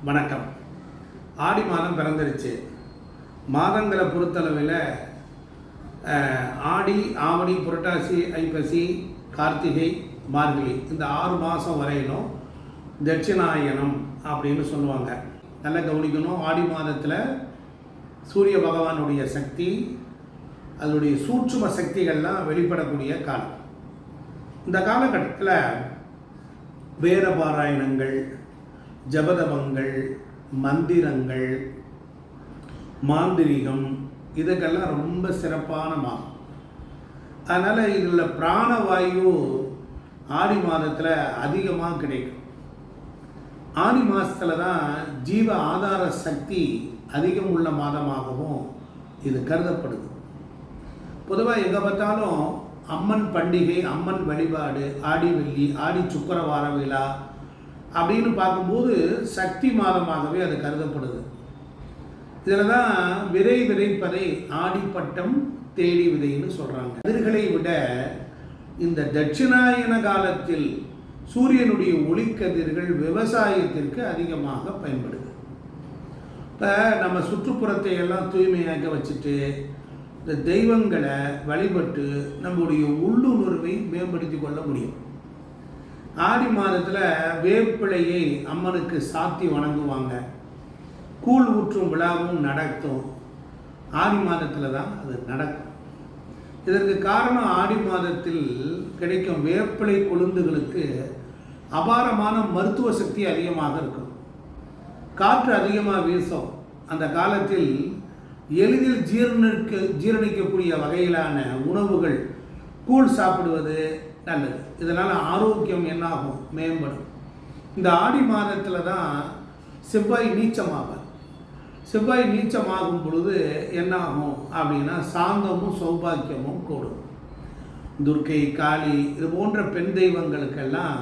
வணக்கம். ஆடி மாதம் பிறந்துருச்சு. மாதங்களை பொறுத்தளவில் ஆடி, ஆவணி, புரட்டாசி, ஐப்பசி, கார்த்திகை, மார்கழி இந்த 6 மாதம் வரையிலும் தட்சிணாயனம் அப்படின்னு சொல்லுவாங்க. நல்லா கவனிக்கணும். ஆடி மாதத்தில் சூரிய பகவானுடைய சக்தி, அதனுடைய சூட்சும சக்திகள்லாம் வெளிப்படக்கூடிய காலம். இந்த காலகட்டத்தில் வேத பாராயணங்கள், ஜபதபங்கள், மந்திரங்கள், மாந்திரிகம் இதுக்கெல்லாம் ரொம்ப சிறப்பான மாதம். அதனால் இதில் பிராணவாயு ஆடி மாதத்தில் அதிகமாக கிடைக்கும். ஆடி மாதத்தில் தான் ஜீவ ஆதார சக்தி அதிகம் உள்ள மாதமாகவும் இது கருதப்படுது. பொதுவாக எங்கே பார்த்தாலும் அம்மன் பண்டிகை, அம்மன் வழிபாடு, ஆடி வெள்ளி, ஆடி சுக்கரவார விழா அப்படின்னு பார்க்கும்போது சக்தி மாதமாகவே அது கருதப்படுது. இதில் தான் விதை விதைப்பதை ஆடிப்பட்டம் தேடி விதைன்னு சொல்கிறாங்க. கதிர்களை விட இந்த தட்சிணாயன காலத்தில் சூரியனுடைய ஒளிக்கதிர்கள் விவசாயத்திற்கு அதிகமாக பயன்படுது. இப்போ நம்ம சுற்றுப்புறத்தை எல்லாம் தூய்மையாக்க வச்சுட்டு இந்த தெய்வங்களை வழிபட்டு நம்முடைய உள்ளுணர்வை மேம்படுத்தி கொள்ள முடியும். ஆடி மாதத்தில் வேப்பிலையை அம்மனுக்கு சாத்தி வணங்குவாங்க. கூழ் ஊற்றும் விழாவும் நடத்தும். ஆடி மாதத்தில் தான் அது நடக்கும். இதற்கு காரணம் ஆடி மாதத்தில் கிடைக்கும் வேப்பிலை கொழுந்துகளுக்கு அபாரமான மருத்துவ சக்தி அதிகமாக இருக்கும். காற்று அதிகமாக வீசும். அந்த காலத்தில் எளிதில் ஜீரணிக்கக்கூடிய வகையிலான உணவுகள், கூழ் சாப்பிடுவது நல்லது. இதனால் ஆரோக்கியம் என்னாகும்? மேம்படும். இந்த ஆடி மாதத்தில் தான் செவ்வாய் நீச்சமாகும். செவ்வாய் நீச்சமாகும் பொழுது என்னாகும் அப்படின்னா சாந்தமும் சௌபாக்கியமும் கூடும். துர்க்கை, காளி இது போன்ற பெண் தெய்வங்களுக்கெல்லாம்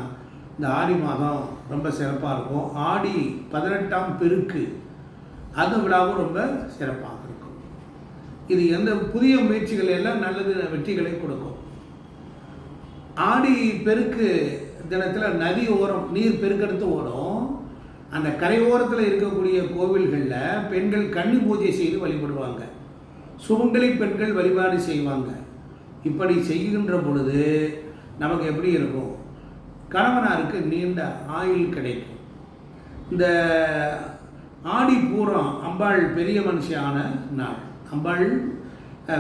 இந்த ஆடி மாதம் ரொம்ப சிறப்பாக இருக்கும். ஆடி 18ஆம் பெருக்கு அந்த விழாவும் ரொம்ப சிறப்பாக இருக்கும். இது எந்த புதிய முயற்சிகள் எல்லாம் நல்லது வெற்றிகளை கொடுக்கும். ஆடி பெருக்கு தினத்தில் நதி ஓரம் நீர் பெருக்கெடுத்து ஓடும். அந்த கரையோரத்தில் இருக்கக்கூடிய கோவில்களில் பெண்கள் கன்னி பூஜை செய்து வழிபடுவாங்க. சுமங்கலி பெண்கள் வழிபாடு செய்வாங்க. இப்படி செய்கின்ற பொழுது நமக்கு எப்படி இருக்கும்? கணவனாருக்கு நீண்ட ஆயுள் கிடைக்கும். இந்த ஆடி பூரம் அம்பாள் பெரிய மனுஷியான நாள், அம்பாள்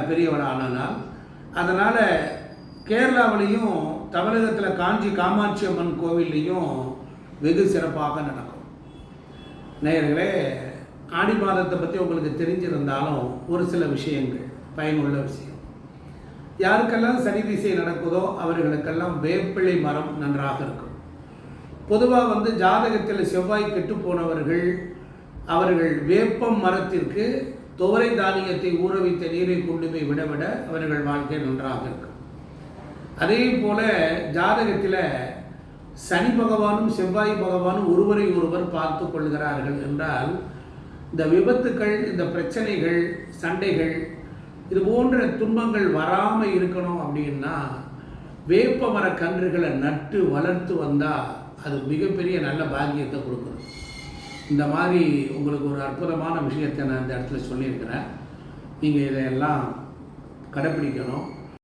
பெரியவளான நாள். அதனால் கேரளாவிலையும் தமிழகத்தில் காஞ்சி காமாட்சி அம்மன் கோவில்லையும் வெகு சிறப்பாக நடக்கும். நேயர்களே, ஆடி மாதத்தை பற்றி உங்களுக்கு தெரிஞ்சிருந்தாலும் ஒரு சில விஷயங்கள் பயனுள்ள விஷயம். யாருக்கெல்லாம் சனி திசை நடக்குதோ அவர்களுக்கெல்லாம் வேப்பிலை மரம் நன்றாக இருக்கும். பொதுவாக ஜாதகத்தில் செவ்வாய் கெட்டு போனவர்கள் அவர்கள் வேப்பம் மரத்திற்கு துவரை தானியத்தை ஊற வைத்த நீரை கொண்டு போய் விட அவர்கள் வாழ்க்கை நன்றாக இருக்கும். அதே போல ஜாதகத்தில் சனி பகவானும் செவ்வாய் பகவானும் ஒருவரை ஒருவர் பார்த்து கொள்கிறார்கள் என்றால் இந்த விபத்துக்கள், இந்த பிரச்சனைகள், சண்டைகள் இது போன்ற துன்பங்கள் வராமல் இருக்கணும் அப்படின்னா வேப்ப மர கன்றுகளை நட்டு வளர்த்து வந்தால் அது மிகப்பெரிய நல்ல பாக்கியத்தை கொடுக்குது. இந்த மாதிரி உங்களுக்கு ஒரு அற்புதமான விஷயத்தை நான் இந்த இடத்துல சொல்லியிருக்கிறேன். நீங்கள் இதையெல்லாம் கடைப்பிடிக்கணும்.